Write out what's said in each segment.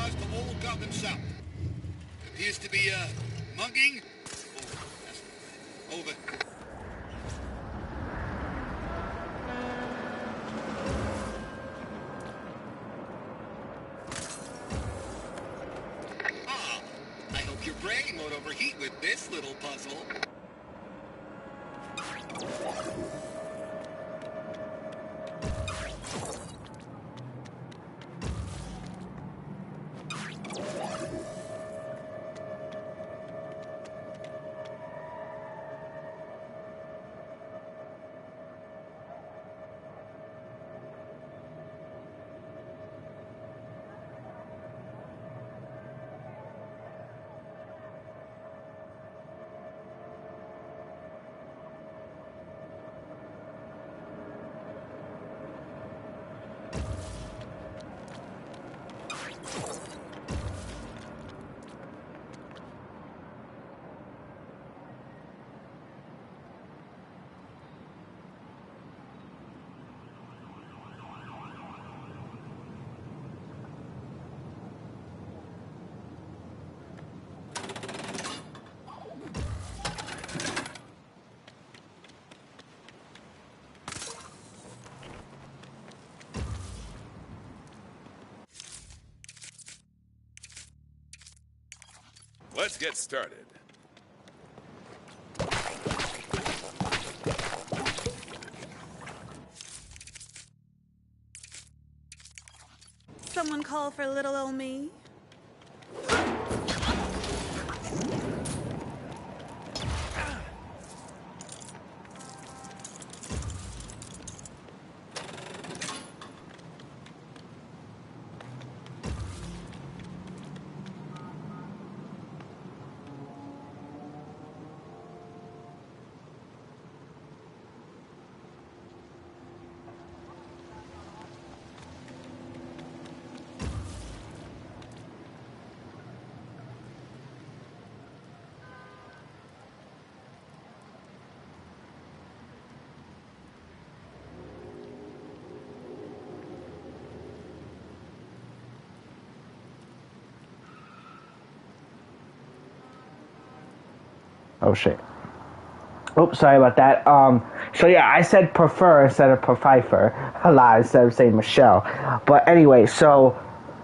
across to old Gotham South. Appears to be a mugging. Over. Ah, I hope your brain won't overheat with this little puzzle. Let's get started. Someone call for little old me? Oh shit. Oops, sorry about that. So yeah, I said prefer instead of Pfeiffer. A lot instead of saying Michelle. But anyway, so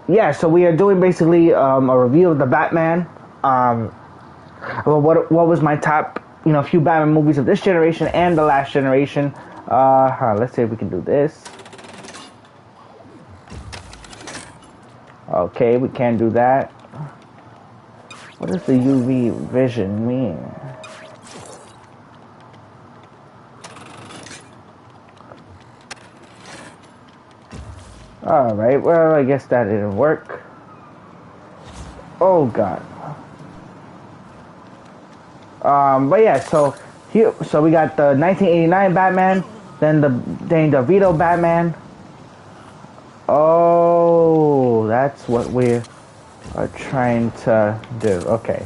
yeah, so we are doing basically a review of the Batman. Well, what was my top, few Batman movies of this generation and the last generation. Let's see if we can do this. Okay, we can't do that. What does the UV vision mean? Alright, well, I guess that didn't work. Oh, God. But yeah, so we got the 1989 Batman, then the Danny DeVito Batman. Oh, that's what we are trying to do. Okay.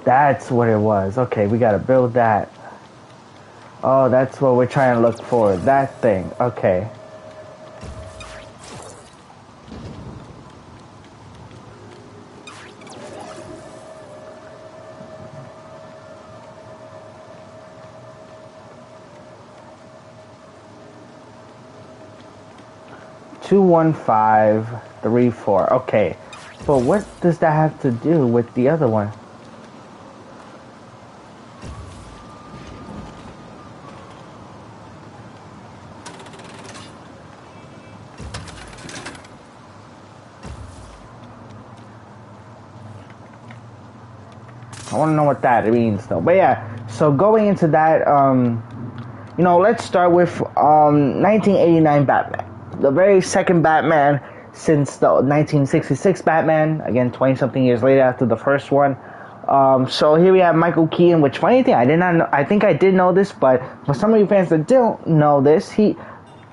That's what it was. Okay, we gotta build that. Oh, that's what we're trying to look for. That thing. Okay. Two 1-5-3-4. Okay, but what does that have to do with the other one? I want to know what that means, though. But yeah, so going into that, let's start with 1989 Batman. The very second Batman since the 1966 Batman, again 20-something years later after the first one. So here we have Michael Keaton, which funny thing, I did not know, I think I did know this, but for some of you fans that don't know this,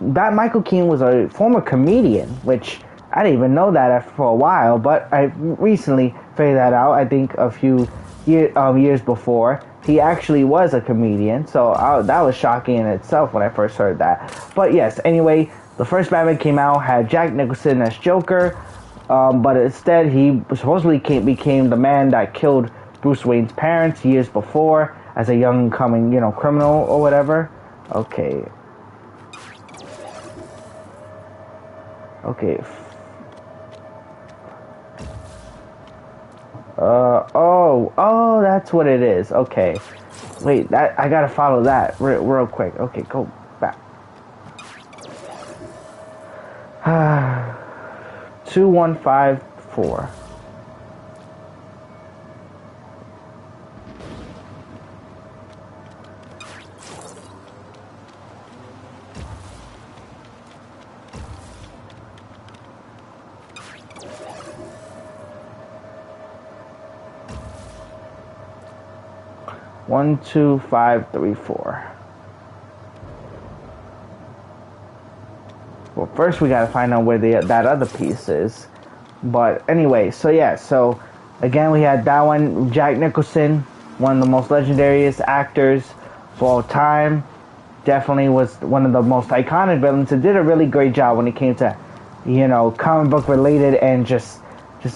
Michael Keaton was a former comedian, which I didn't even know that for a while, but I recently figured that out, I think a few years before. He actually was a comedian, so that was shocking in itself when I first heard that. But yes, anyway, the first Batman came out, had Jack Nicholson as Joker. But instead, he supposedly became the man that killed Bruce Wayne's parents years before as a young coming, criminal or whatever. Okay. Okay. Oh, that's what it is. Okay. Wait, I gotta follow that real quick. Okay, go back. 2154. One, 2, 5, 3, 4. Well, first we gotta find out where that other piece is. But anyway, so yeah, so again we had that one, Jack Nicholson, one of the most legendary actors of all time. Definitely was one of the most iconic villains. It did a really great job when it came to, comic book related and just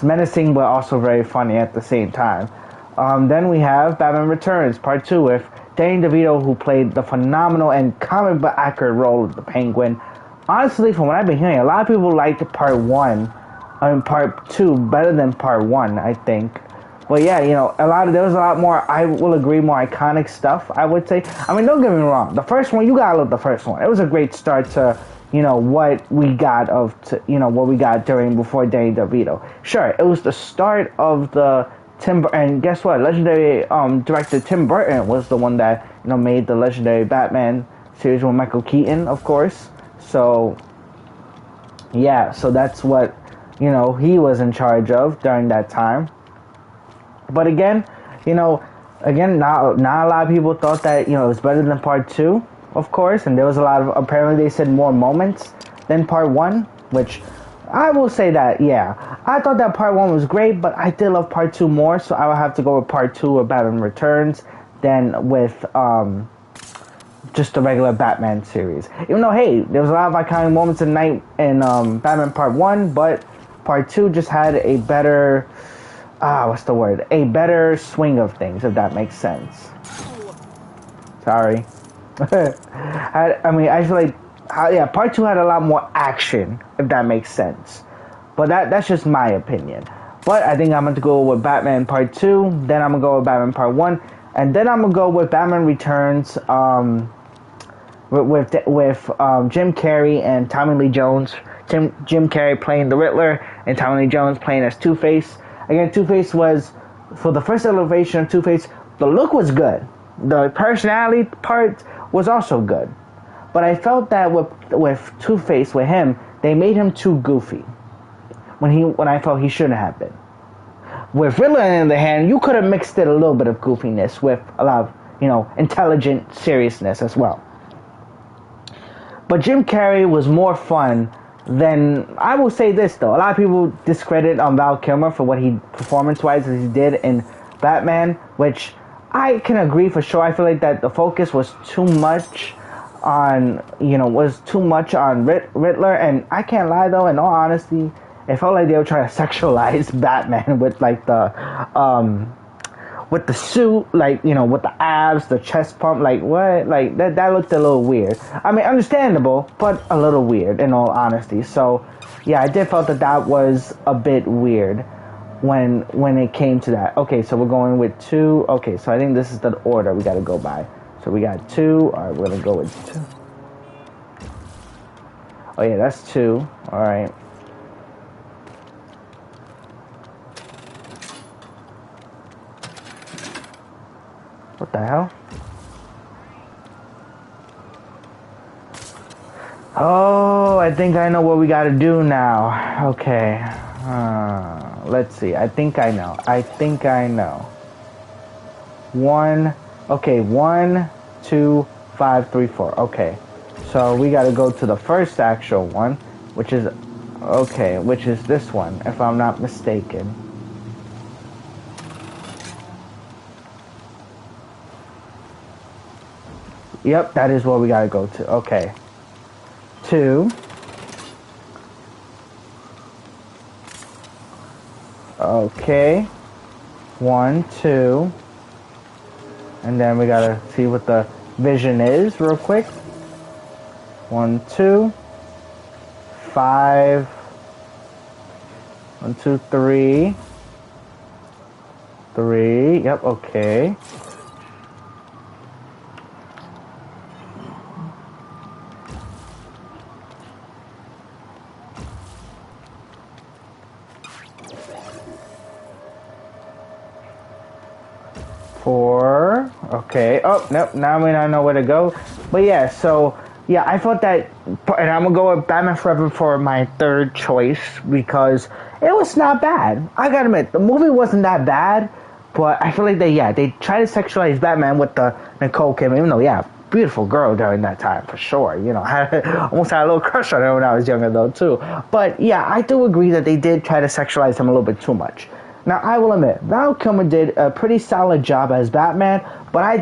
menacing, but also very funny at the same time. Then we have Batman Returns Part 2 with Danny DeVito, who played the phenomenal and comic book accurate role of the Penguin. Honestly, from what I've been hearing, a lot of people liked Part 1 and Part 2 better than Part 1, I think. But yeah, there was a lot more, I will agree, more iconic stuff, I would say. I mean, don't get me wrong. The first one, you gotta love the first one. It was a great start to, what we got what we got before Danny DeVito. Sure, it was the start of the and guess what? Legendary director Tim Burton was the one that made the legendary Batman series with Michael Keaton, of course. So yeah, so that's what he was in charge of during that time. But again, not a lot of people thought that it was better than Part 2, of course, and there was a lot of, apparently they said, more moments than Part 1, which I will say that, yeah, I thought that Part 1 was great, but I did love Part 2 more, so I would have to go with Part 2 of Batman Returns than with just the regular Batman series. Even though, hey, there was a lot of iconic moments in Batman Part 1, but Part 2 just had a better, a better swing of things, if that makes sense. Sorry. I feel like, Part 2 had a lot more action, if that makes sense. But that's just my opinion. But I think I'm going to go with Batman Part 2, then I'm going to go with Batman Part 1, and then I'm going to go with Batman Returns with Jim Carrey and Tommy Lee Jones. Jim Carrey playing the Riddler and Tommy Lee Jones playing as Two-Face. Again, Two-Face was, for the first elevation of Two-Face, the look was good. The personality part was also good. But I felt that with Two-Face, with him, they made him too goofy. When I felt he shouldn't have been. With Riddler, on the other hand, you could have mixed it a little bit of goofiness with a lot of, intelligent seriousness as well. But Jim Carrey was more fun than, I will say this though, a lot of people discredit Val Kilmer for what he, performance-wise, as he did in Batman, which I can agree for sure. I feel like that the focus was too much on, Riddler, and I can't lie though, in all honesty, it felt like they were trying to sexualize Batman with like with the suit, like, with the abs, the chest pump, like what? Like that looked a little weird. I mean, understandable, but a little weird in all honesty. So yeah, I did felt that was a bit weird when it came to that. Okay, so we're going with 2. Okay, so I think this is the order we got to go by. So we got 2. All right, we're gonna go with 2. Oh yeah, that's 2. All right. What the hell? Oh, I think I know what we gotta do now. Okay. Let's see. I think I know. 1. Okay, 1, 2, 5, 3, 4. Okay. So we gotta go to the first actual one, which is this one, if I'm not mistaken. Yep, that is what we gotta go to. Okay. 2. Okay. 1, 2. And then we gotta see what the vision is real quick. 1, 2. 5. 1, 2, 3. 3. Yep, okay. Four. Okay. Oh, nope. Now we don't know where to go. But yeah, so yeah, I thought that, and I'm gonna go with Batman Forever for my third choice because it was not bad. I gotta admit, the movie wasn't that bad, but I feel like they try to sexualize Batman with the Nicole Kidman, even though beautiful girl during that time for sure. You know, almost had a little crush on her when I was younger though too. But yeah, I do agree that they did try to sexualize him a little bit too much. Now, I will admit, Val Kilmer did a pretty solid job as Batman, but I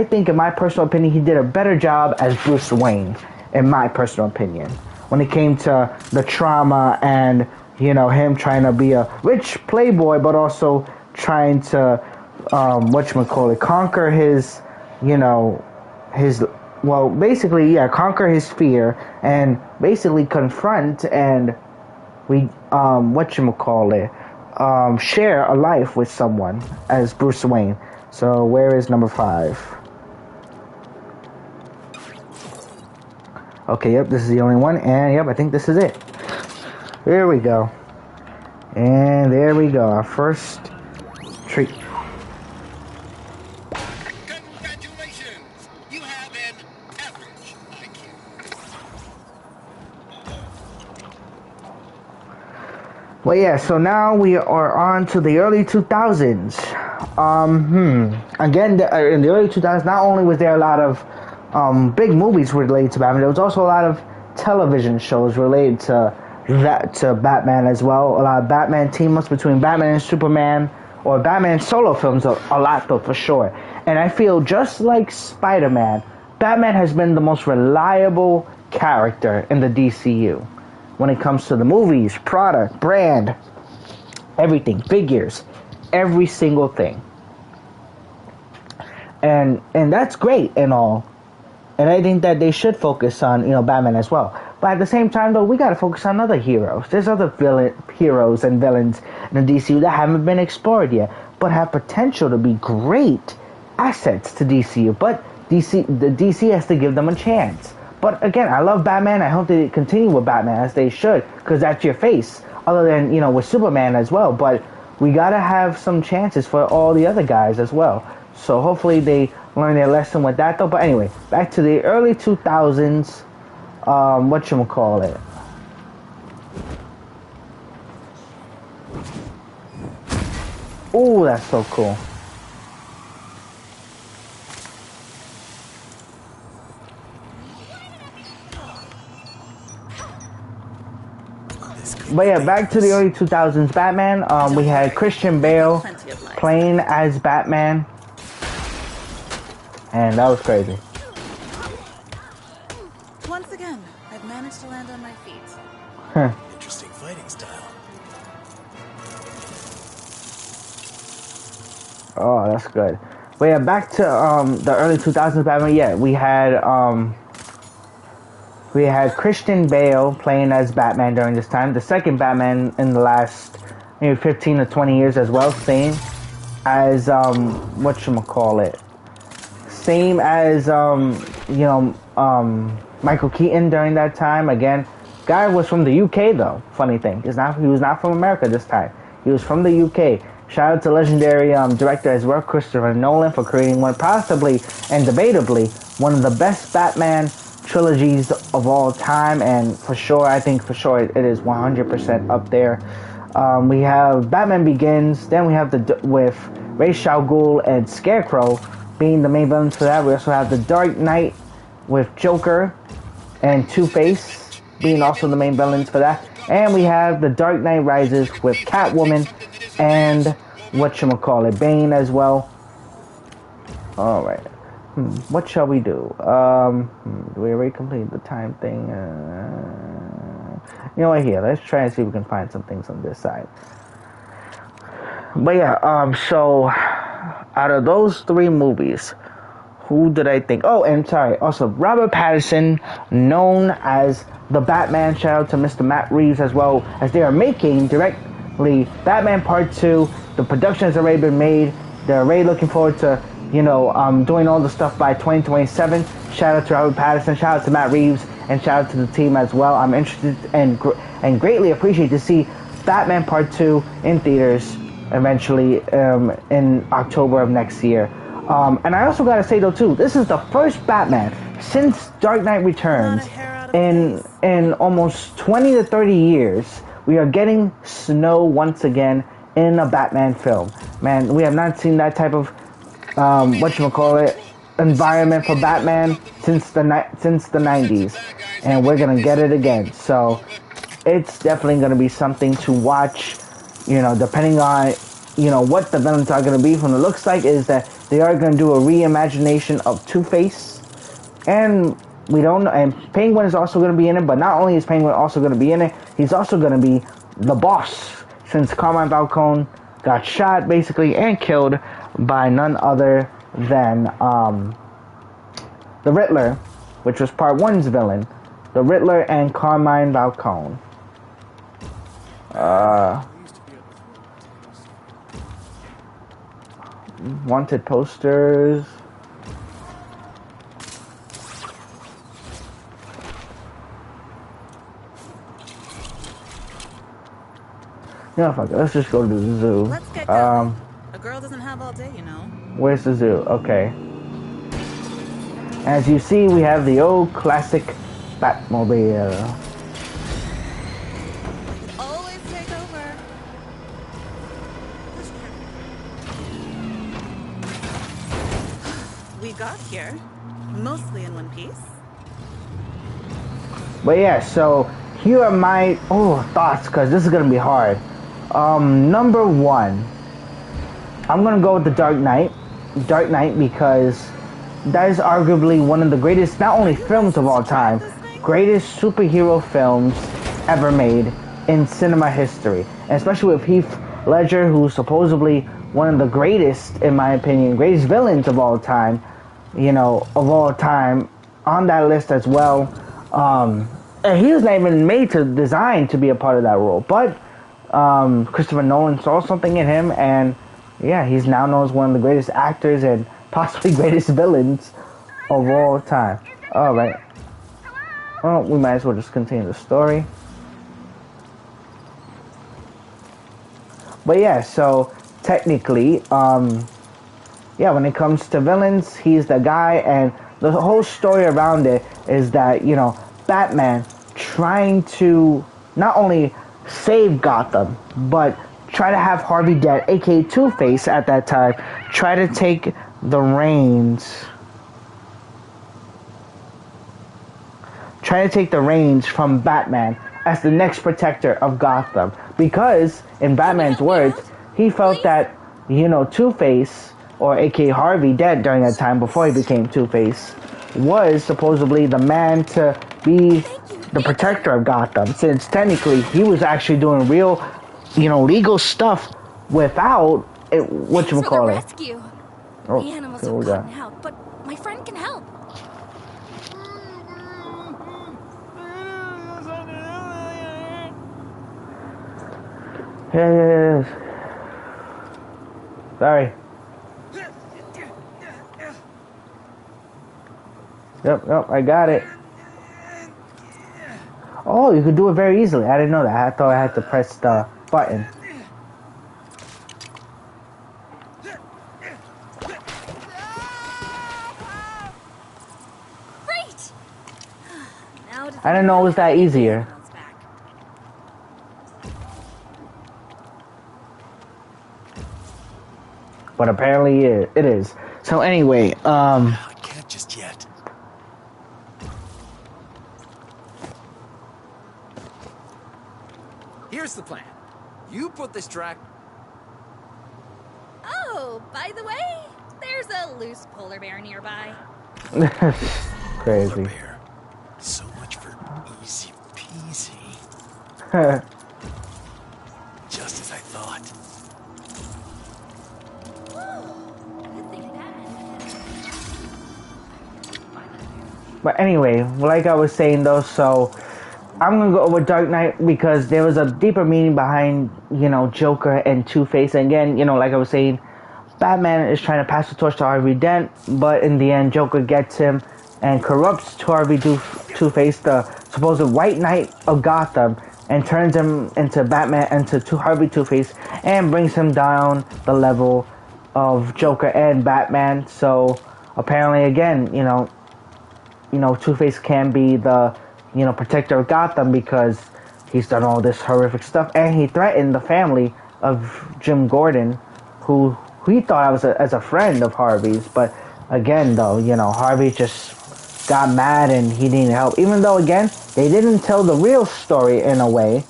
think, in my personal opinion, he did a better job as Bruce Wayne, in my personal opinion. When it came to the trauma and, you know, him trying to be a rich playboy, but also trying to, conquer his, you know, conquer his fear and basically confront and, share a life with someone as Bruce Wayne. So where is number 5? Okay, yep, this is the only one, and yep, I think this is it. Here we go. And there we go, our first treat. Congratulations! You have an average IQ. Well, yeah, so now we are on to the early 2000s. Again, in the early 2000s, not only was there a lot of big movies related to Batman, there was also a lot of television shows related to Batman as well. A lot of Batman team-ups between Batman and Superman, or Batman solo films, a lot though, for sure. And I feel just like Spider-Man, Batman has been the most reliable character in the DCU. When it comes to the movies, product, brand, everything, figures, every single thing. And that's great and all. And I think that they should focus on, you know, Batman as well. But at the same time, though, we got to focus on other heroes. There's other heroes and villains in the DCU that haven't been explored yet, but have potential to be great assets to DCU. But the DC has to give them a chance. But again, I love Batman. I hope they continue with Batman as they should, because that's your face. Other than, you know, with Superman as well. But we gotta have some chances for all the other guys as well. So hopefully they learn their lesson with that though. But anyway, back to the early 2000s. Ooh, that's so cool. But yeah, back to the early 2000s Batman. We had Christian Bale playing as Batman. And that was crazy. Once again, I've managed to land on my feet. Huh. Interesting fighting style. Oh, that's good. But yeah, back to the early 2000s Batman. Yeah, we had Christian Bale playing as Batman during this time. The second Batman in the last maybe 15 to 20 years as well. Same as Same as Michael Keaton during that time. Again, guy was from the UK though. Funny thing, he was not from America this time. He was from the UK. Shout out to legendary director as well, Christopher Nolan, for creating one, possibly and debatably, one of the best Batman trilogies of all time, and I think for sure it is 100% up there. We have Batman Begins, then we have with Ra's al Ghul and Scarecrow being the main villains for that. We also have The Dark Knight with Joker and Two-Face being also the main villains for that. And we have The Dark Knight Rises with Catwoman and Bane as well. Alright. What shall we do? Do we already complete the time thing? You know what, here, let's try and see if we can find some things on this side. But yeah, so out of those three movies, who did I think? Oh, and sorry, also Robert Pattinson, known as the Batman. Shout out to Mr. Matt Reeves as well, as they are making directly Batman Part 2. The production has already been made. They're already looking forward to, doing all the stuff by 2027. Shout out to Robert Pattinson, shout out to Matt Reeves, and shout out to the team as well. I'm interested and greatly appreciate to see Batman Part 2 in theaters eventually in October of next year. And I also gotta say though too, this is the first Batman since Dark Knight Returns in almost 20 to 30 years. We are getting snow once again in a Batman film. Man, we have not seen that type of environment for Batman since the 90s, and we're gonna get it again. So it's definitely gonna be something to watch. Depending on what the villains are gonna be. From the looks like is that they are gonna do a reimagination of Two-Face, and we don't know. And Penguin is also gonna be in it. But not only is Penguin also gonna be in it, he's also gonna be the boss, since Carmine Falcone got shot basically and killed by none other than the Riddler, which was Part 1's villain, the Riddler and Carmine Falcone. Wanted posters. Fuck it. Let's just go to the zoo. Let's get going. A girl doesn't have all day, Where's the zoo? Okay. As you see, we have the old classic Batmobile. Always take over. We got here, mostly in one piece. But yeah, so here are my thoughts, because this is gonna be hard. Number one, I'm gonna go with the Dark Knight because that is arguably one of the greatest, not only films of all time, greatest superhero films ever made in cinema history, and especially with Heath Ledger, who's supposedly one of the greatest, in my opinion, greatest villains of all time, on that list as well. And he was not even designed to be a part of that role, but Christopher Nolan saw something in him, and yeah, he's now known as one of the greatest actors and possibly greatest villains of all time. Alright. Well, we might as well just continue the story. But yeah, so technically, when it comes to villains, he's the guy, and the whole story around it is that, Batman trying to not only save Gotham, but try to have Harvey Dent, aka Two-Face at that time, try to take the reins. From Batman as the next protector of Gotham. Because, in Batman's words, he felt that, Two-Face, or aka Harvey Dent during that time before he became Two-Face, was supposedly the man to be the protector of Gotham, since technically he was actually doing real, legal stuff without it, whatchamacallit. Rescue. Oh, The animals cool, don't help, but my friend can help. Yes. Sorry. Yep, I got it. Oh, you could do it very easily. I didn't know that. I thought I had to press the button. Great. I didn't know it was that easier. But apparently it is. So anyway, I can't just yet. Here's the plan. You put this track... Oh, by the way, there's a loose polar bear nearby. crazy. Polar bear. So much for easy peasy. Just as I thought. But anyway, like I was saying though, so I'm gonna go over Dark Knight because there was a deeper meaning behind, Joker and Two-Face. And again, like I was saying, Batman is trying to pass the torch to Harvey Dent, but in the end, Joker gets him and corrupts Harvey Two-Face, the supposed White Knight of Gotham, and turns him into Harvey Two-Face, and brings him down the level of Joker and Batman. So apparently, again, Two-Face can be the, protector of Gotham because he's done all this horrific stuff, and he threatened the family of Jim Gordon, who he thought was as a friend of Harvey's. But again, though, Harvey just got mad and he needed help. Even though, again, they didn't tell the real story in a way,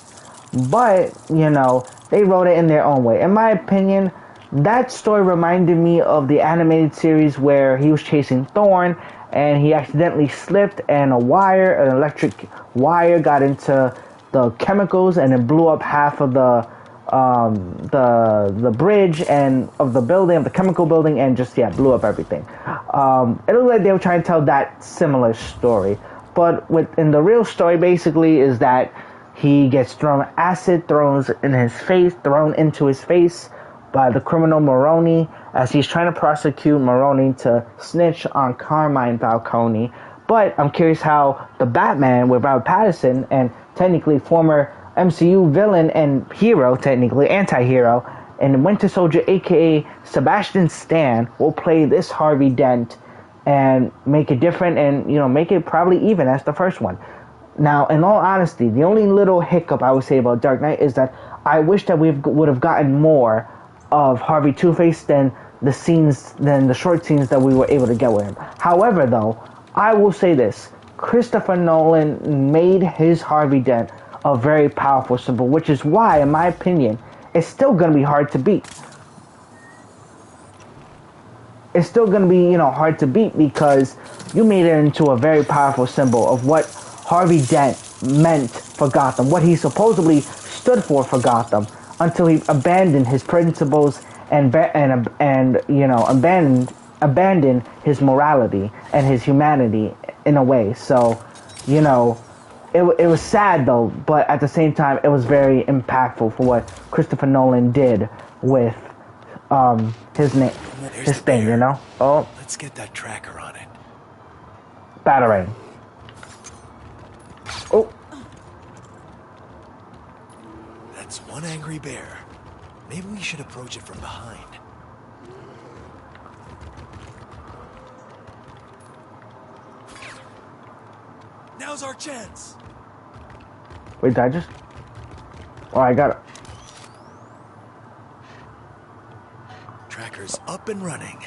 but, they wrote it in their own way. In my opinion, that story reminded me of the animated series where he was chasing Thorn and he accidentally slipped and an electric wire got into the chemicals and it blew up half of the bridge and of the building, of the chemical building, and just blew up everything. It looked like they were trying to tell that similar story, but in the real story basically is that he gets acid thrown into his face by the criminal Maroni as he's trying to prosecute Maroni to snitch on Carmine Falcone. But I'm curious how the Batman with Robert Pattinson, and technically former MCU villain and hero, technically anti-hero, and Winter Soldier aka Sebastian Stan, will play this Harvey Dent and make it different and make it probably even as the first one. Now, in all honesty, the only little hiccup I would say about Dark Knight is that I wish that we would have gotten more of Harvey Two-Face than the short scenes that we were able to get with him. However, though, I will say this: Christopher Nolan made his Harvey Dent a very powerful symbol, which is why, in my opinion, it's still going to be hard to beat. It's still going to be, hard to beat because you made it into a very powerful symbol of what Harvey Dent meant for Gotham, what he supposedly stood for Gotham, until he abandoned his principles and abandoned his morality and his humanity in a way. So, it was sad though, but at the same time, it was very impactful for what Christopher Nolan did with his thing. Oh, let's get that tracker on it. Batarang. Oh. That's one angry bear. Maybe we should approach it from behind. Now's our chance. Wait, did I just... Oh, I got it. Tracker's up and running.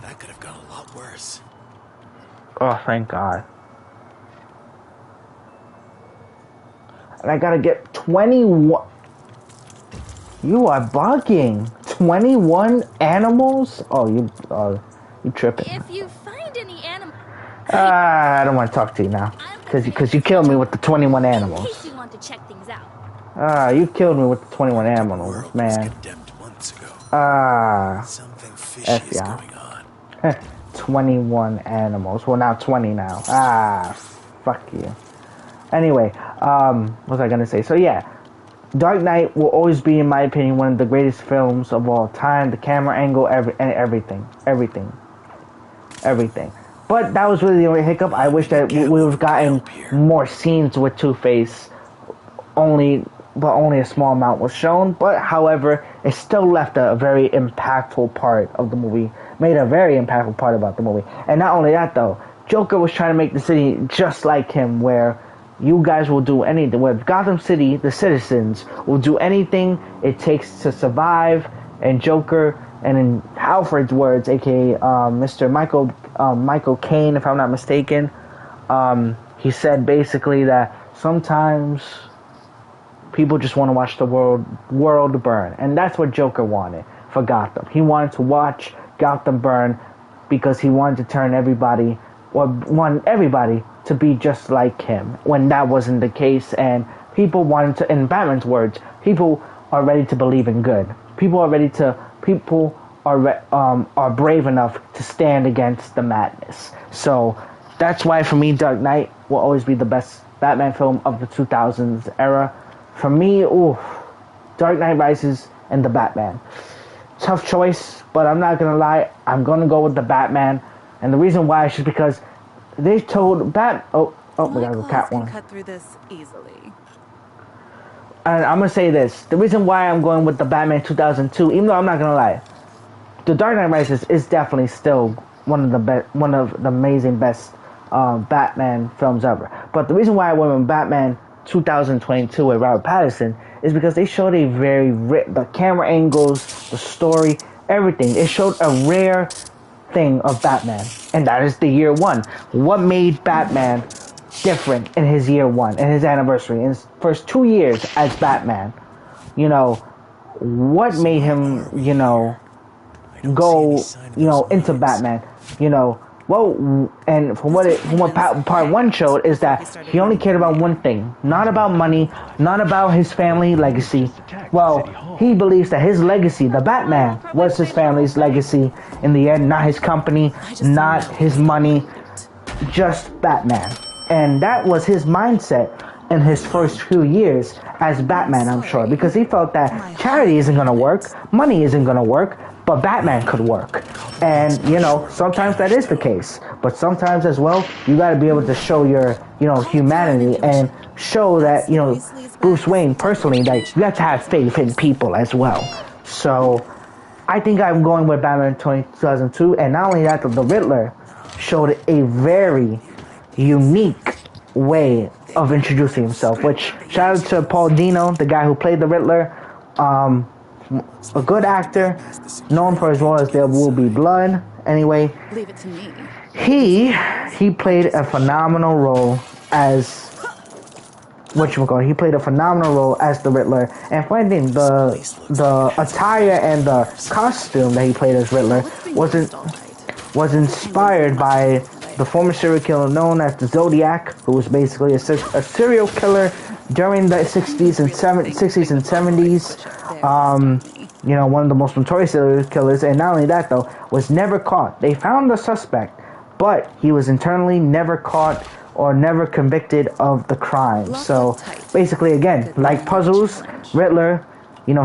That could have gone a lot worse. Oh, thank God. And I gotta get 21... You are bugging. 21 animals? Oh, you tripping. If you find any animal... I don't want to talk to you now. Because you killed me with the 21 In animals. case you want to check things out. You killed me with the 21 animals, man. Condemned months ago. Something fishy F is yeah. going on. 21 animals. Well, now 20 now. Fuck you. Anyway, what was I gonna say? So yeah, Dark Knight will always be, in my opinion, one of the greatest films of all time. The camera angle, everything. But that was really the only hiccup. I wish that we would have gotten more scenes with Two-Face. Only a small amount was shown. But however, it still left a very impactful part of the movie. Made a very impactful part about the movie. And not only that though, Joker was trying to make the city just like him, where you guys will do anything. Where Gotham City, the citizens, will do anything it takes to survive. And Joker, and in Alfred's words, aka Mr. Michael Caine, if I'm not mistaken, he said basically that sometimes people just want to watch the world burn, and that's what Joker wanted for Gotham. He wanted to watch Gotham burn because he wanted to turn everybody, or wanted everybody to be just like him, when that wasn't the case. And people wanted to, in Batman's words, people are ready to believe in good. People are brave enough to stand against the madness. So That's why for me, Dark Knight will always be the best Batman film of the 2000s era. For me, ooh, Dark Knight Rises and the Batman. Tough choice, but I'm not gonna lie, I'm gonna go with the Batman, and the reason why is just because they told we gotta go Catwoman. Can cut through this easily. And I'm gonna say this: the reason why I'm going with the Batman 2002, even though I'm not gonna lie, the Dark Knight Rises is definitely still one of the amazing best Batman films ever. But the reason why I went with Batman 2022 with Robert Pattinson is because they showed a the camera angles, the story, everything. It showed a rare thing of Batman, and that is the year one. What made Batman different in his year one, in his anniversary, in his first 2 years as Batman? You know, what made him, go, into Batman? Well, and from what part one showed is that he only cared about one thing, not about money, not about his family legacy. Well, he believes that his legacy, the Batman, was his family's legacy in the end, not his company, not his money, just Batman. And that was his mindset in his first few years as Batman, I'm sure, because he felt that charity isn't going to work, money isn't going to work, but Batman could work. And, sometimes that is the case. But sometimes as well, you got to be able to show your, humanity and show that, Bruce Wayne personally, that you have to have faith in people as well. So I think I'm going with Batman 2002. And not only that, the Riddler showed a very unique way of introducing himself, which shout out to Paul Dano, the guy who played the Riddler. A good actor, known for his role as There Will Be Blood. Anyway, Leave it to me. he played a phenomenal role as he played a phenomenal role as the Riddler. And funny thing, the attire and the costume that he played as Riddler was inspired by the former serial killer known as the Zodiac, who was basically a serial killer during the 60s and 70s. One of the most notorious serial killers, and not only that though, was never caught. They found the suspect, but he was internally never caught or never convicted of the crime. So basically, again, like puzzles, Riddler,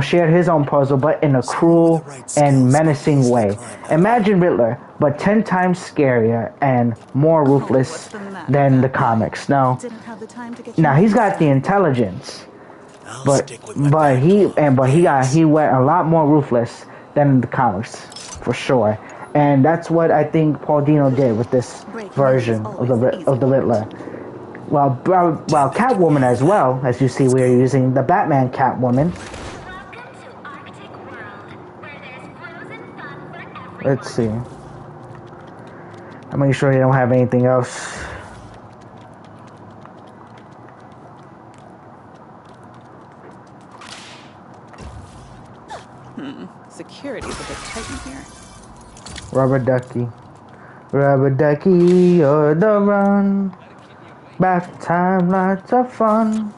shared his own puzzle, but in a cruel and menacing way. Imagine Riddler, but 10 times scarier and more ruthless than the comics. Now he's got the intelligence, but he went a lot more ruthless than the comics, for sure. And that's what I think Paul Dano did with this version of the Riddler. While Catwoman as well, as you see, we are using the Batman Catwoman. Let's see. I'm make sure you don't have anything else. Security's a bit tight in here. Rubber ducky, you're the run. Bath time, lots of fun.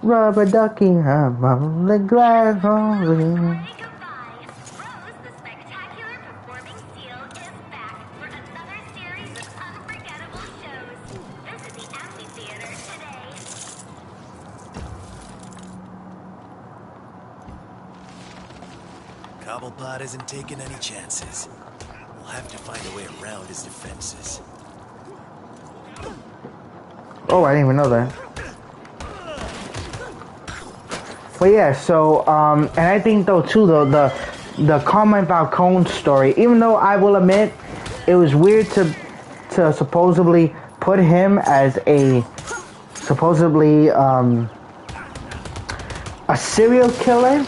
Rubber ducky, I'm on the glass only. Cobblepot isn't taking any chances. We'll have to find a way around his defenses. Oh, I didn't even know that. But yeah, so and I think though too the Carmine Falcone story, even though I will admit it was weird to supposedly put him as a supposedly a serial killer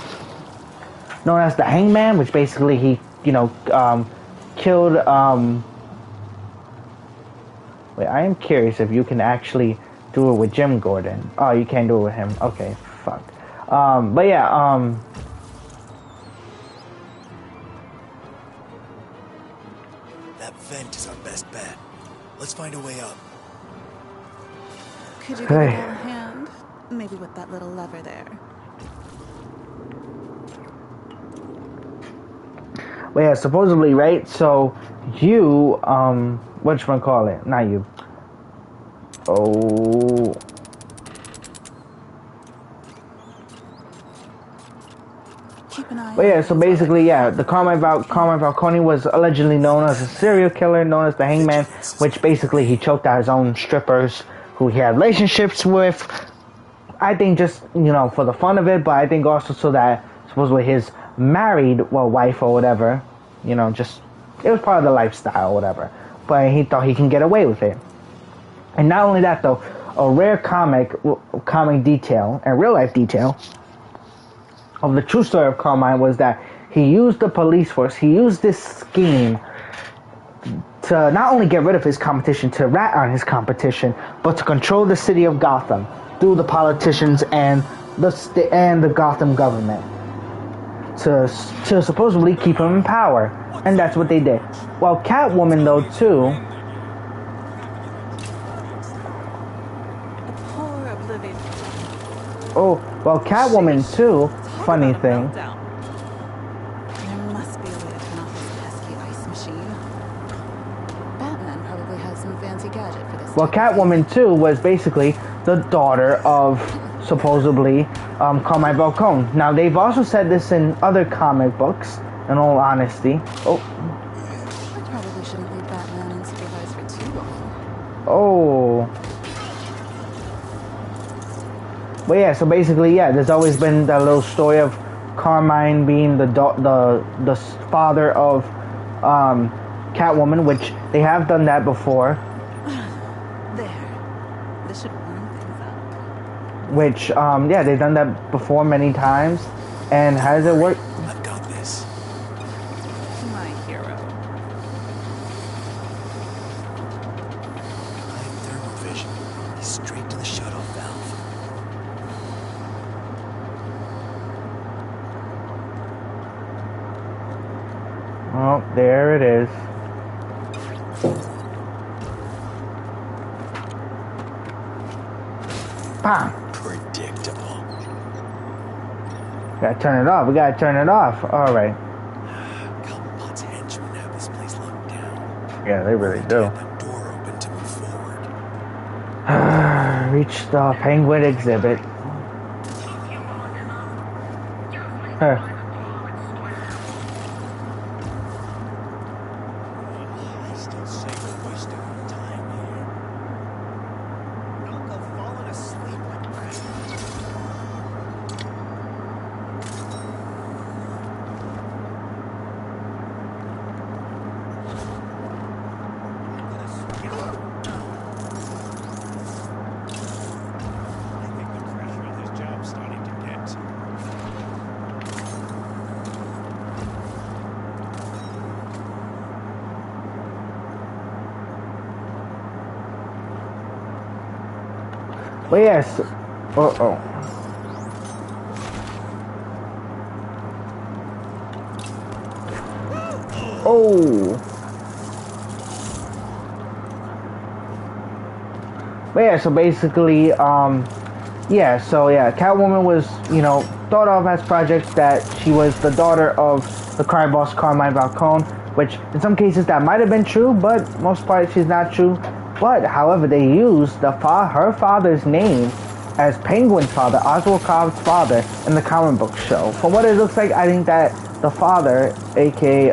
known as the Hangman, which basically he killed wait, I am curious if you can actually do it with Jim Gordon. Oh, you can't do it with him. Okay, fuck. But yeah, that vent is our best bet. Let's find a way up. Could you give it a hand? Maybe with that little lever there. Well, yeah, supposedly, right? So, you, whatchamacallit? Not you. Oh. Keep an eye But yeah, on so things while I basically, yeah, find the them. Carmine Falcone was allegedly known as a serial killer, known as the Hangman, which basically he choked out his own strippers who he had relationships with. I think just, for the fun of it, but I think also so that supposedly his married, wife or whatever, just, it was part of the lifestyle or whatever. But he thought he can get away with it. And not only that though, a rare comic detail and real life detail of the true story of Carmine was that he used the police force, he used this scheme to not only get rid of his competition, to rat on his competition, but to control the city of Gotham through the politicians and the Gotham government to supposedly keep him in power. And that's what they did. Well, Catwoman though too. Poor oblivion. Oh, well, Catwoman too. Funny thing. There must be a way to turn off this pesky ice machine. Batman probably has some fancy gadget for this. Well, Catwoman too was basically the daughter of supposedly Carmine Falcone. Now they've also said this in other comic books. In all honesty. Oh. I probably shouldn't leave Batman unsupervised for too long. Oh. But yeah, so basically, yeah, there's always been that little story of Carmine being the father of Catwoman, which they have done that before. There. This should warm things up. Which, yeah, they've done that before many times. And how does it work? I've got this. My hero. I have thermal vision. He's straight to the shut-off valve. Oh, there it is. Bam! Predictable. Gotta turn it off. We gotta turn it off. Alright. Cobblepot's henchmen have this place locked down. Yeah, they really do. Get that door open to move forward. Reach the Penguin exhibit. Huh. I still say we're wasting our time here. Don't go falling asleep like that. I think the pressure on this job's starting to get to me. But yes. Uh-oh. Oh. But yeah, so basically, yeah, so yeah, Catwoman was, thought of as projects that she was the daughter of the crime boss Carmine Falcone, which in some cases that might have been true, but most part she's not true. But however, they used her father's name as Penguin's father, Oswald Cobb's father, in the comic book show. From what it looks like, I think that the father, aka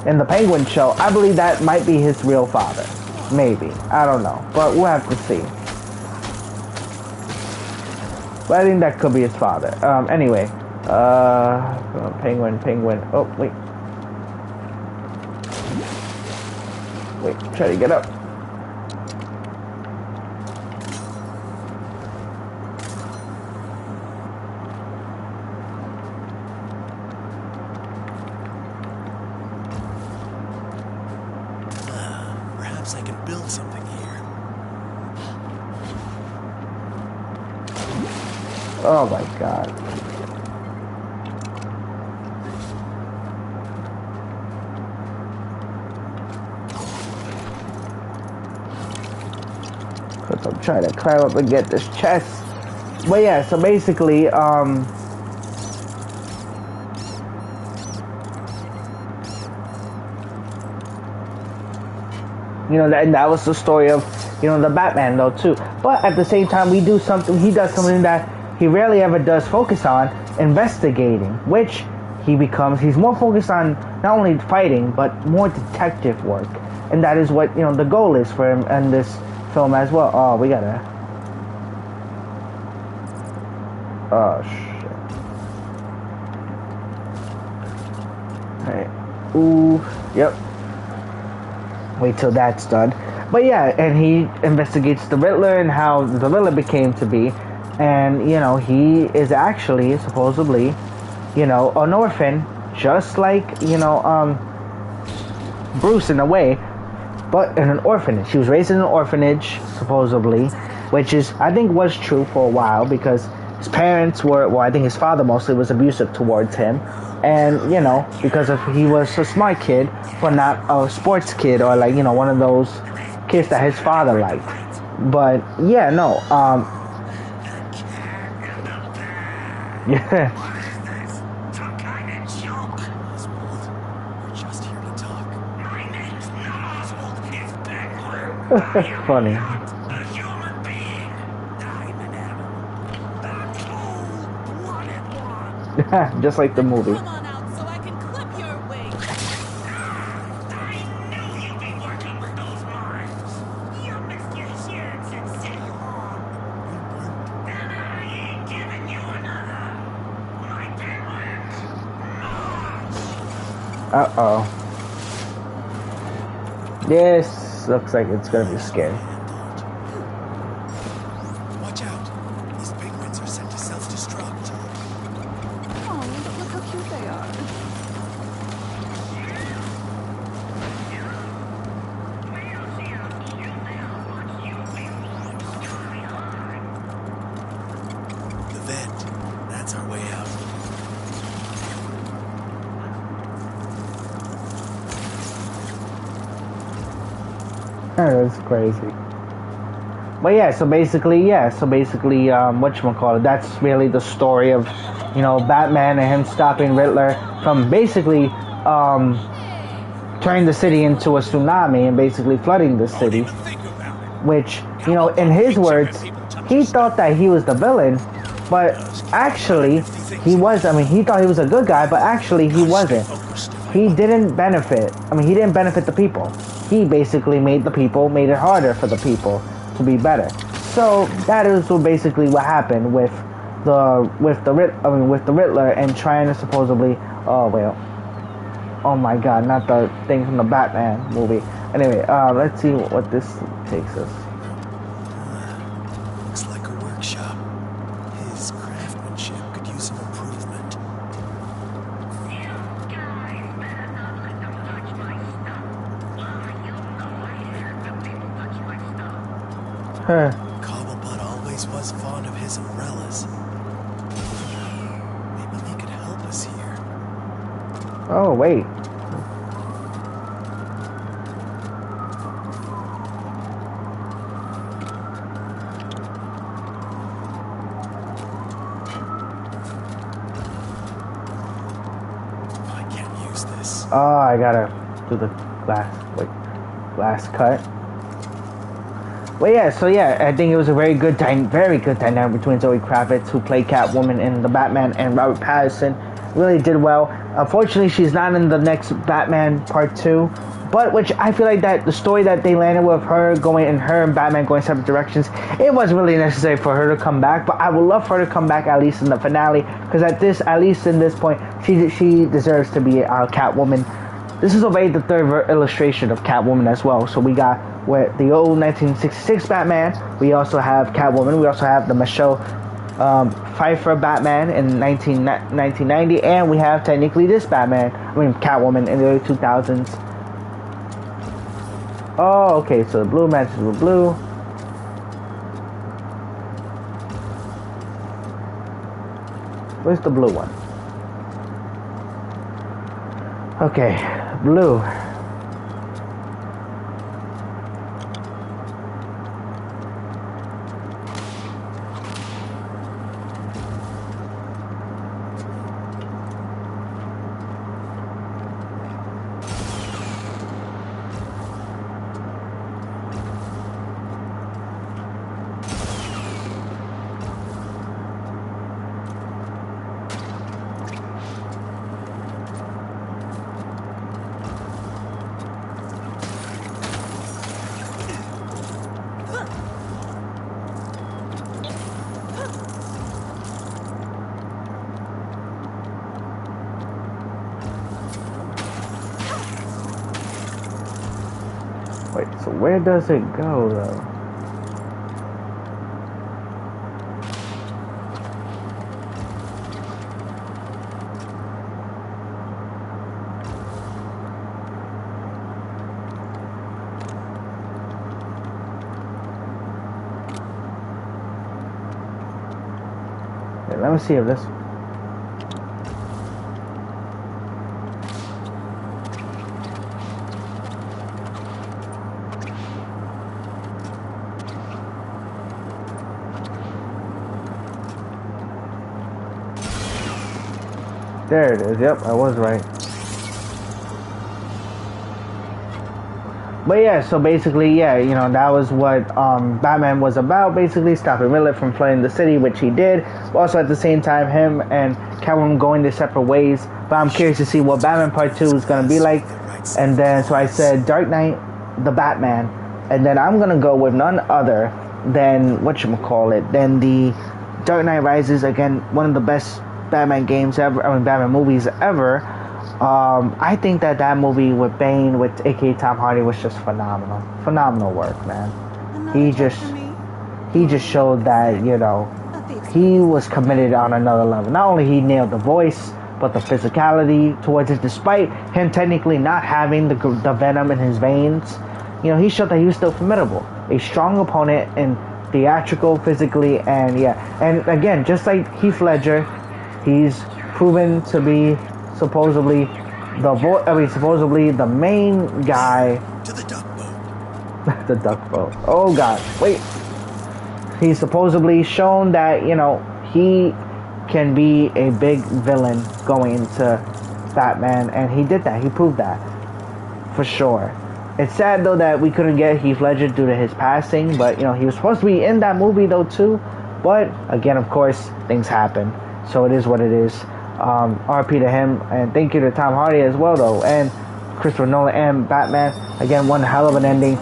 in the Penguin show, I believe that might be his real father. Maybe. I don't know. But we'll have to see. But I think that could be his father. Anyway. Penguin. Oh, wait. Wait, try to get up. Perhaps I can build something here. Oh my god. Cause I'm trying to climb up and get this chest. But yeah, so basically, And that was the story of, the Batman though too. But at the same time, he does something that he rarely ever does focus on, investigating, which he's more focused on not only fighting, but more detective work. And that is what, the goal is for him in this film as well. Oh, we gotta... Oh, shit. Alright. Ooh, yep. Wait till that's done. But yeah, and he investigates the Riddler and how the Riddler became to be. And, he is actually, supposedly, an orphan, just like, Bruce in a way, but in an orphanage. He was raised in an orphanage, supposedly, which I think was true for a while, because his parents were, I think his father mostly was abusive towards him. And, because he was a smart kid, but not a sports kid or like, one of those kids that his father liked. But, yeah, no, yeah. Funny. Just like the movie. Come on out so I can clip your wings. I knew you'd be working with those minds. You missed your chance and said you on. And I ain't giving you another. My penguins. Uh-oh. This looks like it's gonna be scary. Watch out. These penguins are set to self-destruct. Oh, look how cute they are. The vent. That's our way out. That's crazy. But so basically, whatchamacallit, that's really the story of, Batman and him stopping Riddler from basically, turning the city into a tsunami and basically flooding the city. Don't even think about it. Which, in his words, he thought that he was the villain, but actually, he thought he was a good guy, but actually he wasn't. He didn't benefit the people. He basically made it harder for the people to be better. So that is basically what happened with the Riddler and trying to supposedly, oh my god, not the thing from the Batman movie. Anyway, let's see what this takes us. Looks like a workshop. His craftsmanship could use some improvement. Huh. Cobblepot always was fond of his umbrellas. Maybe they could help us here. Oh wait. I can't use this. Oh, I gotta do the glass cut. Well, I think it was a very good dynamic between Zoe Kravitz, who played Catwoman in the Batman, and Robert Pattinson. Really did well. Unfortunately, she's not in the next Batman Part 2, but which I feel like that the story that they landed with her and Batman going separate directions, it wasn't really necessary for her to come back. But I would love for her to come back at least in the finale, because at least in this point, she deserves to be Catwoman. This is already the third illustration of Catwoman as well. So we got the old 1966 Batman. We also have Catwoman. We also have the Michelle Pfeiffer Batman in 1990. And we have technically this Catwoman in the early 2000s. Oh, okay. So the blue matches with blue. Where's the blue one? Okay, blue. Wait, so where does it go though? Wait, let me see if this. There it is. Yep, I was right. But yeah, so basically, yeah, you know, that was what Batman was about. Basically, stopping Riddler from flooding the city, which he did. But also at the same time, him and Catwoman going their separate ways. But I'm curious to see what Batman Part 2 is going to be like. And then, so I said Dark Knight, the Batman. And then I'm going to go with none other than, whatchamacallit, than the Dark Knight Rises. Again, one of the best Batman games ever, I mean Batman movies ever. I think that movie with Bane, with aka Tom Hardy, was just phenomenal work, man. He just showed that, you know, he was committed on another level. Not only he nailed the voice, but the physicality towards it, despite him technically not having the venom in his veins. You know, he showed that he was still formidable, a strong opponent, and theatrical, physically, and yeah. And again, just like Heath Ledger, he's proven to be supposedly the main guy. To the duck boat. The duck boat. Oh god, wait. He's supposedly shown that, you know, he can be a big villain going into Batman, and he did that. He proved that for sure. It's sad though that we couldn't get Heath Ledger due to his passing, but you know, he was supposed to be in that movie though too. But again, of course, things happen. So it is what it is. RP to him, and thank you to Tom Hardy as well though, and Christopher Nolan and Batman. Again, one hell of an ending.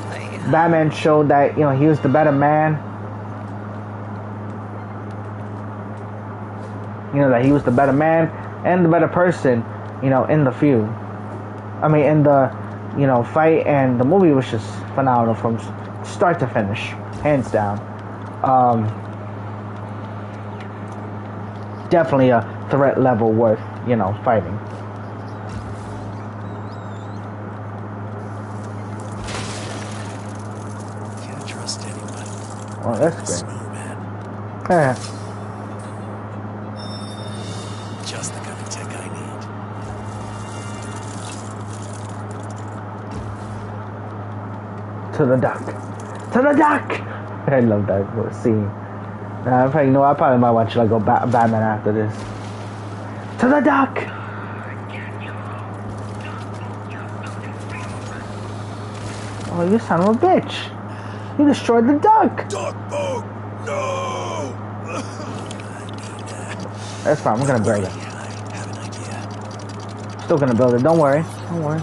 Batman showed that, you know, he was the better man. You know, that he was the better man and the better person, you know, in the feud. I mean, in the, you know, fight, and the movie was just phenomenal from start to finish, hands down. Definitely a threat level worth, you know, fighting. Can't trust anyone. Oh, that's great. Snowman. Yeah. Just the kind of tech I need. To the duck. To the duck! I love that scene. In fact, you know, I probably might watch like Batman after this. To the duck! Oh, you son of a bitch! You destroyed the duck! Duck boat! No! That's fine, I'm gonna build it. I have an idea. Still gonna build it, don't worry. Don't worry.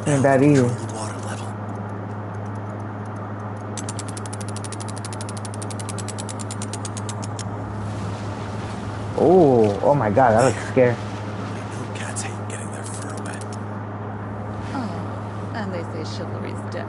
Ain't that easy. The water level. Oh my god, that looks scary. I know cats hate getting their fur wet. Oh, and they say chivalry's dead.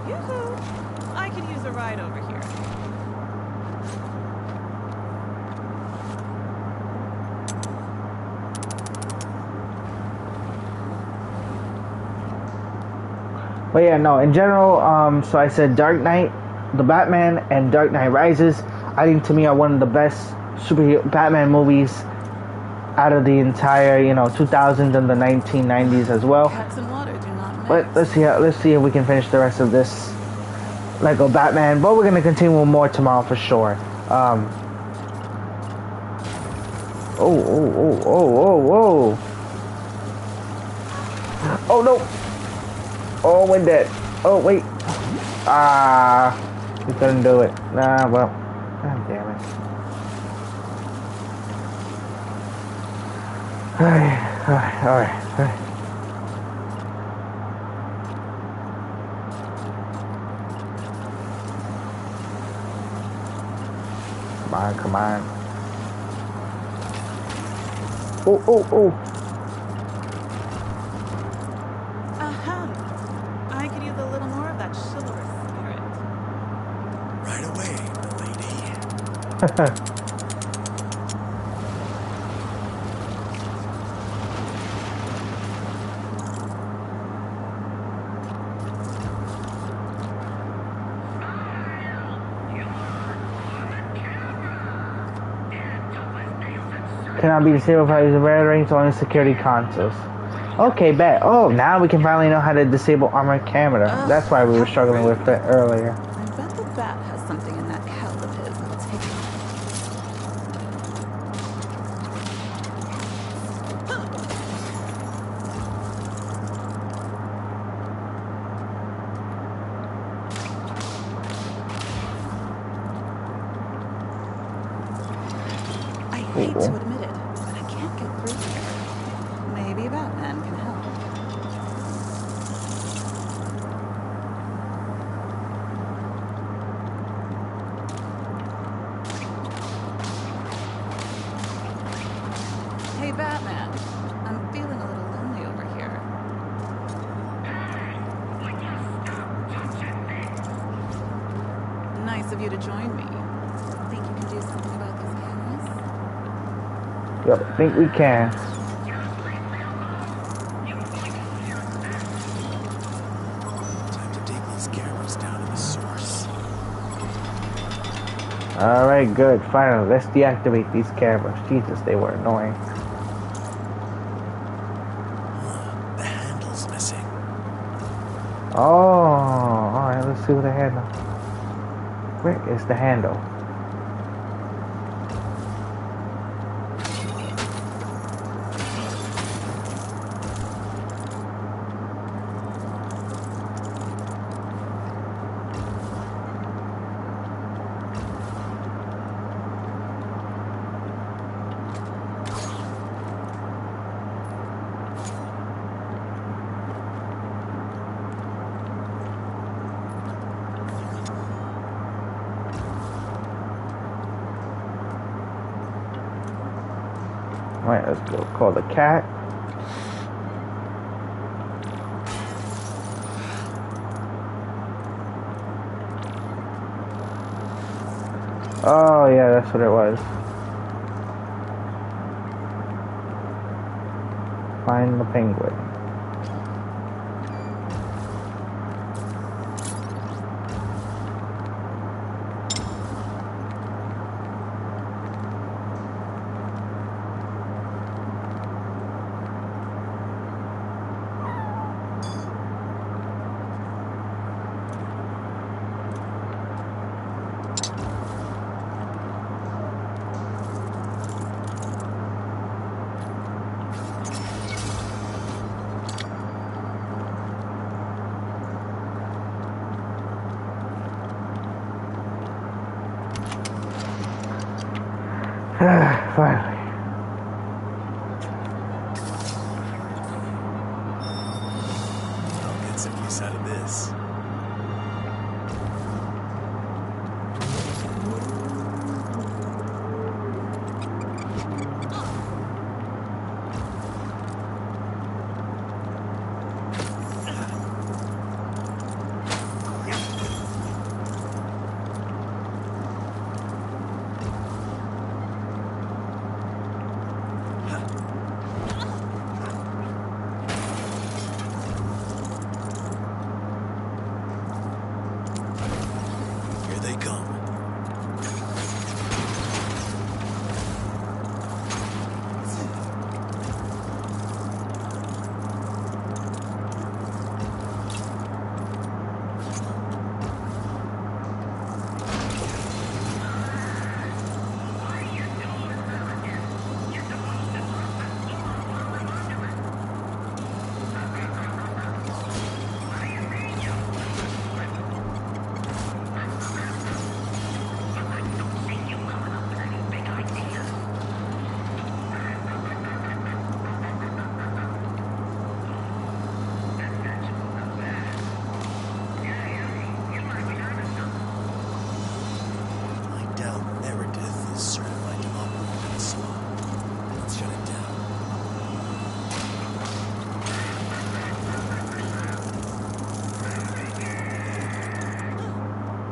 Yoo-hoo! I can use a ride over here. But yeah, no, in general, so I said Dark Knight, the Batman, and Dark Knight Rises, I think to me are one of the best superhero Batman movies out of the entire, you know, 2000s and the 1990s as well. Cats and water do not mix. But let's see if we can finish the rest of this Lego Batman. But we're gonna continue with more tomorrow for sure. Oh. Oh no. Oh, we're dead. Oh wait. We couldn't do it. Nah, well. God damn it. Alright. Come on. Oh. Aha! I could use a little more of that chivalrous spirit. Right away, milady. Cannot be disabled by using red rings on security consoles. Okay, bet. Oh, now we can finally know how to disable armored camera. That's why we were struggling with it earlier. I bet the bat has something in that cowl of his that'll take it. I hate to admit it, but I can't get through here. Maybe Batman can help. Hey, Batman. I'm feeling a little lonely over here. Nice of you to join me. Think you can do something about these cameras? Yep, I think we can. Time to take these cameras down to the source. Alright, good. Finally, let's deactivate these cameras. Jesus, they were annoying. The handle's missing. Oh, alright, let's see what the handle. Where is the handle? Alright, let's go call the cat. Oh yeah, that's what it was. Find the penguin. Finally. I'll get some use out of this.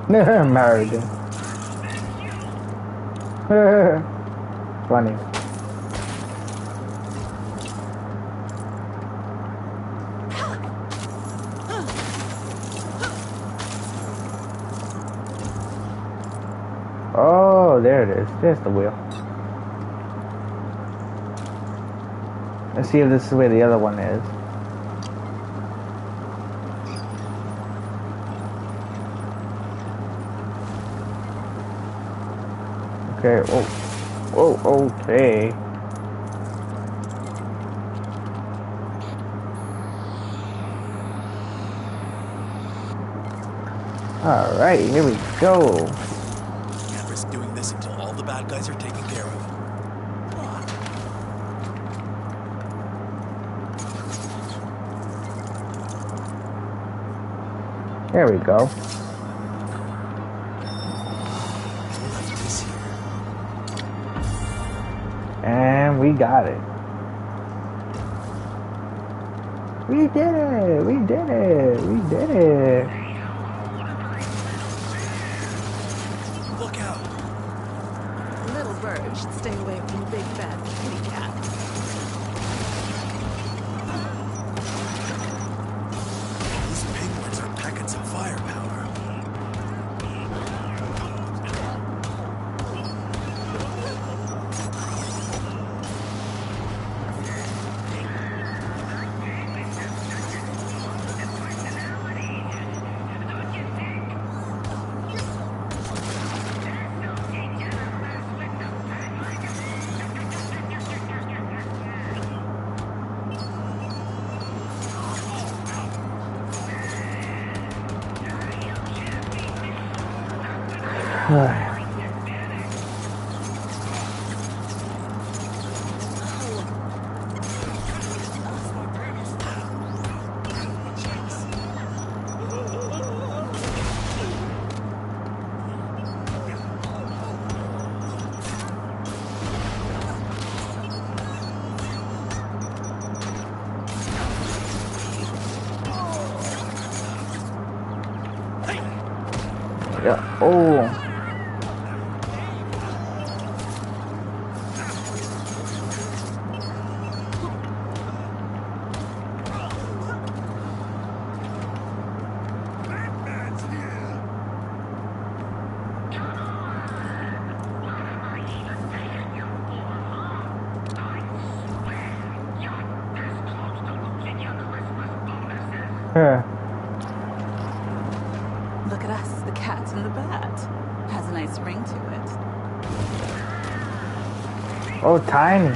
Married. Funny. Oh, there it is. There's the wheel. Let's see if this is where the other one is. Okay. Oh, okay. Alright, here we go. Can't risk doing this until all the bad guys are taken care of. Come on. There we go. Left this here. And we got it. We did it! We did it! We did it! Look out. Little bird should stay away from big bad kitty cat. These penguins are packing some firepower. Yeah. Oh. Huh. Look at us, the cat and the bat. Has a nice ring to it. Oh, tiny.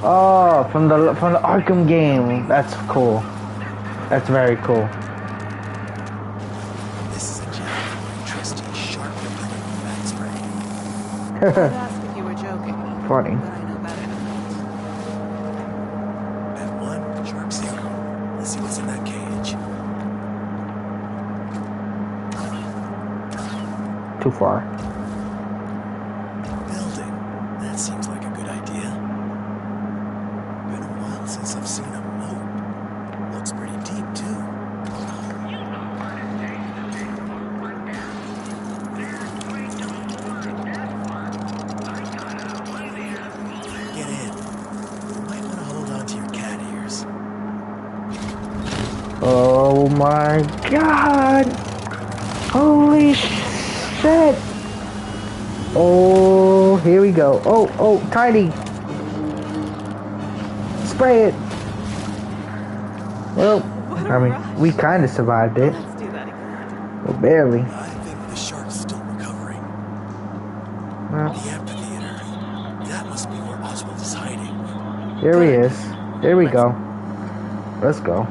Oh, from the Arkham game. That's cool. That's very cool. This is a gem for my trusty sharp repellent bat spray. I'd ask if you were joking. Funny. But I know better than that. Bet one, shark zero. Let's see what's in that cage. Too far. Building. That seems like a good idea. Been a while since I've seen a moat. Looks pretty deep, too. Get in. You might want to hold on to your cat ears. Oh my god! Holy shit! Oh, here we go. Oh, Tiny! Spray it! Well, What a I mean, rush. we kind of survived it. Let's do that again. Well, barely. I think the shark's still recovering. Well, The amphitheater. That must be where Oswald is hiding. there he is. There we go. Let's go.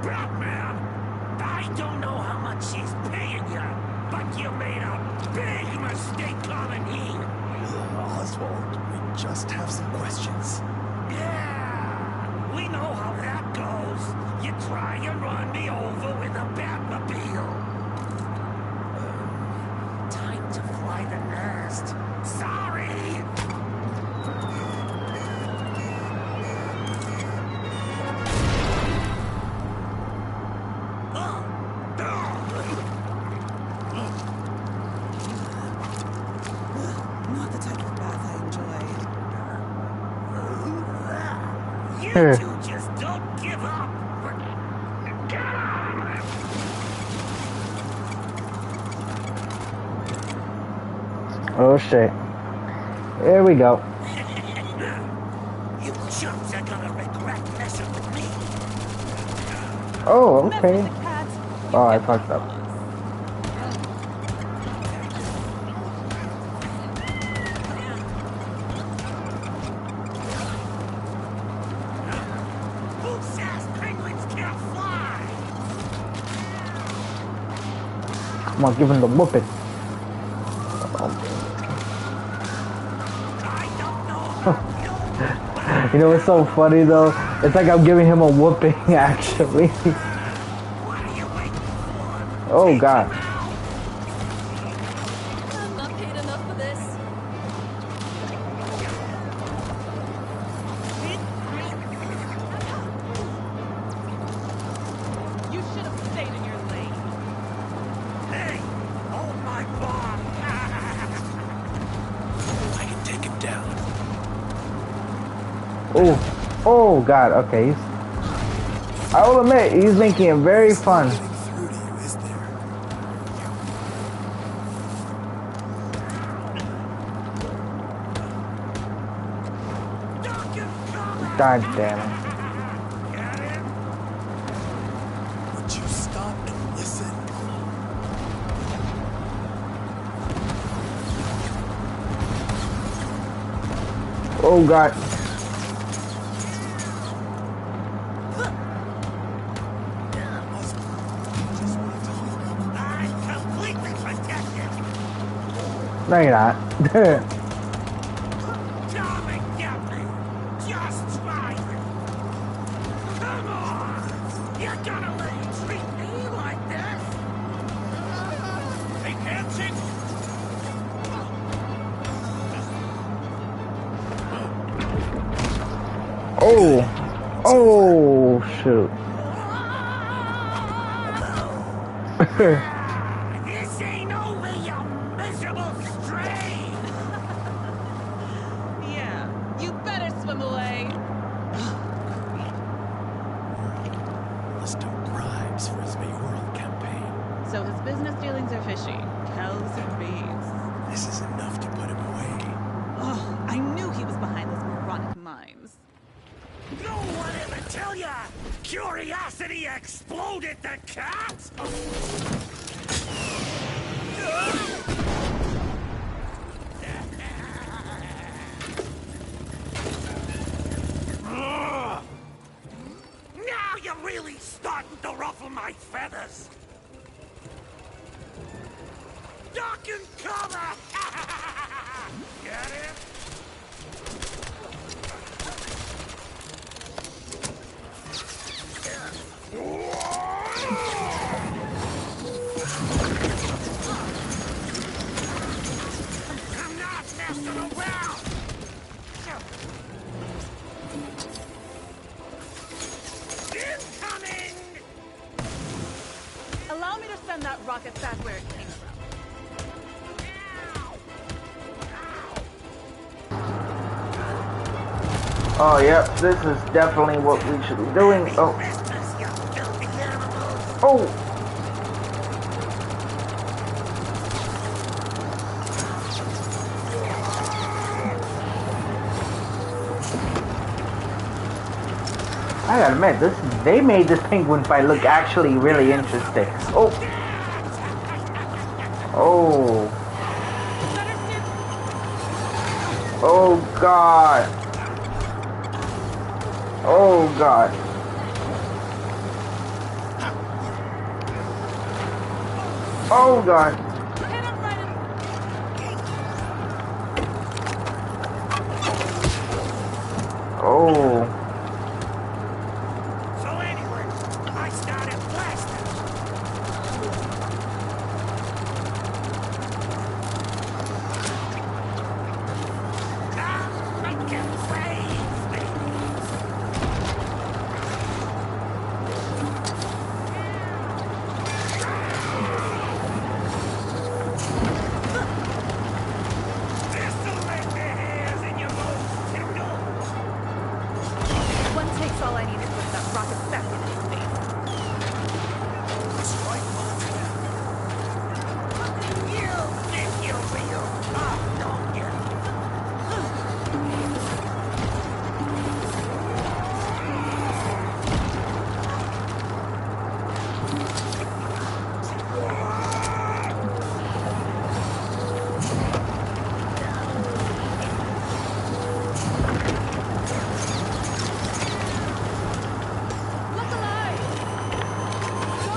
Batman, I don't know how much she's paying you, but you made a big mistake calling here. Oswald, we just have some questions. Yeah, we know how that goes. You try and run me over with a Batmobile. You two just don't give up. Get on! Oh shit. Here we go. You chumps are gonna regret messing with me. Oh, Mess okay. with the cat. Oh, I fucked up. Who says penguins can't fly? Come on, give him the whooping. I don't know about you. You know what's so funny though? It's like I'm giving him a whooping actually. What are you waiting for? Oh god. I'm not paid enough for this. You should have stayed in your lane. Hey, hold my bomb. I can take him down. Oh. Oh god, okay. I will admit, he's making it very fun. Getting through to you, is there? God damn it. Would you stop and listen? Oh god. I'm completely protected. No, you're not. Come and get me. Just try it. Come on. You're gonna let you treat me like this? Hey, dancing. Oh. Oh, shoot. This ain't over, you miserable stray. Yeah, you better swim away. Must do bribes for his mayoral campaign. So his business dealings are fishy. Kells and bees. This is enough to put him away. Oh, I knew he was behind those moronic mines. No one ever tell ya curiosity exploded the cat? Now you're really starting to ruffle my feathers. Duck and cover! Get it? I'm not messing around! Incoming! Allow me to send that rocket back where it came from. Oh, yep. This is definitely what we should be doing. Oh. Business, you filthy animals! Oh. I gotta admit, they made this penguin fight look actually really interesting. Oh. Oh. Oh god. Oh god. Oh god. Hit him right in... Oh. So anyway, I started blasting. Now I can save things. This'll make the hairs in your nose tingle. One take.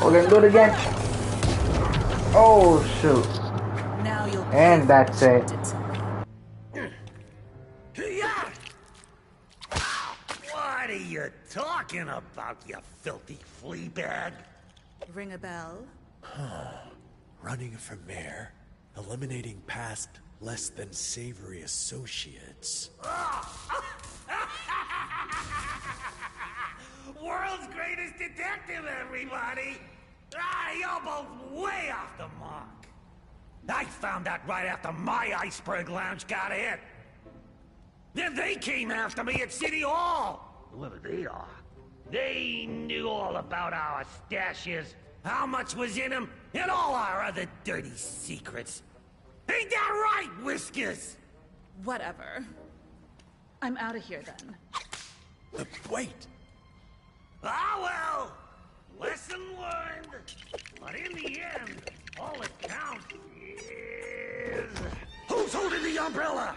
We're gonna do it again. Oh shoot. Now you'll And that's it. Yeah. What are you talking about, you filthy flea bag? Ring a bell. Running for mayor, eliminating past less than savory associates. World's greatest detective, everybody! You're both way off the mark. I found that right after my Iceberg Lounge got hit. Then they came after me at City Hall. Whoever they are. They knew all about our stashes, how much was in them, and all our other dirty secrets. Ain't that right, Whiskers? Whatever. I'm out of here then. Wait! Ah, well, lesson learned. But in the end, all that counts is... Who's holding the umbrella?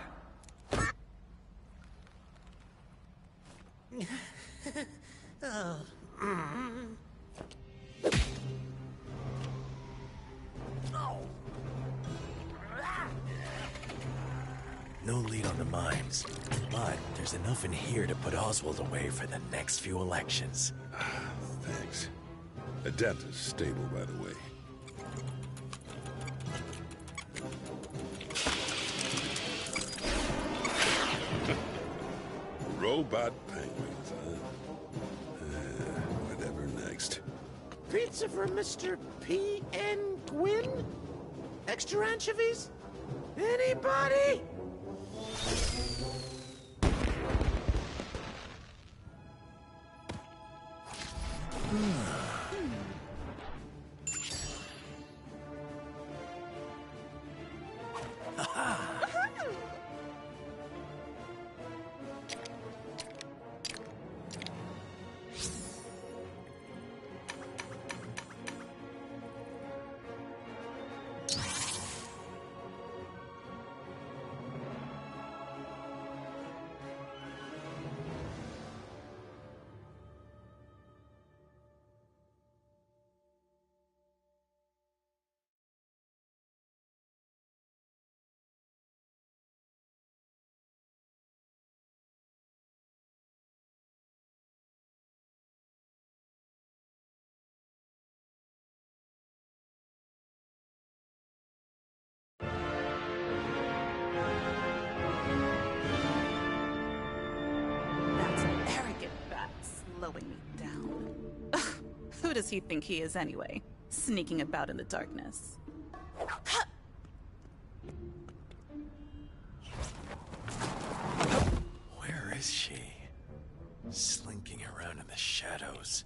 No lead on the mimes, but there's enough in here to put Oswald away for the next few elections. Thanks. Adeptus stable, by the way. Robot penguins, huh? Whatever next. Pizza for Mr. P. N. Gwyn? Extra anchovies? Anybody? That's an arrogant bat slowing me down. Ugh, who does he think he is anyway? Sneaking about in the darkness. Where is she? Slinking around in the shadows.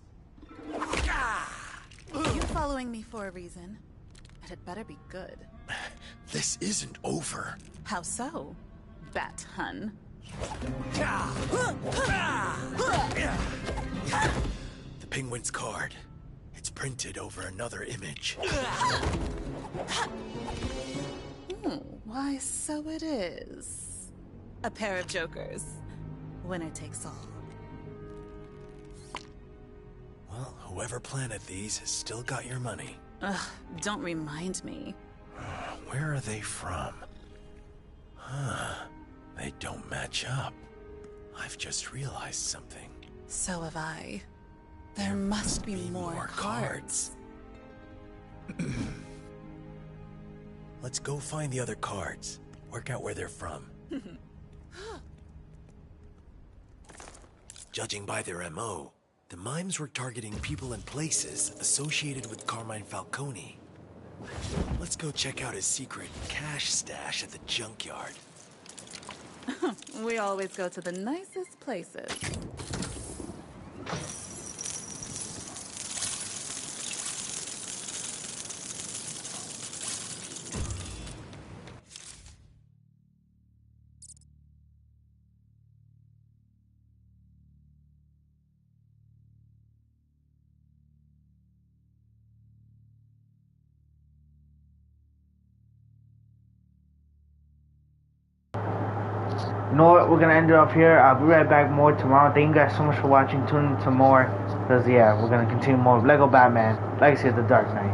You're following me for a reason. And it better be good. This isn't over. How so, Bat Hun? The penguin's card. It's printed over another image. Why, so it is. A pair of jokers. Winner takes all. Well, whoever planted these has still got your money. Ugh, don't remind me. Where are they from? Huh. They don't match up. I've just realized something. So have I. There must be more cards. Let's go find the other cards. Work out where they're from. Judging by their MO, the mimes were targeting people and places associated with Carmine Falcone. Let's go check out his secret cash stash at the junkyard. We always go to the nicest places. You know what? We're gonna end it off here. I'll be right back more tomorrow. Thank you guys so much for watching. Tune in to more. Because, yeah, we're going to continue more of Lego Batman, Legacy of the Dark Knight.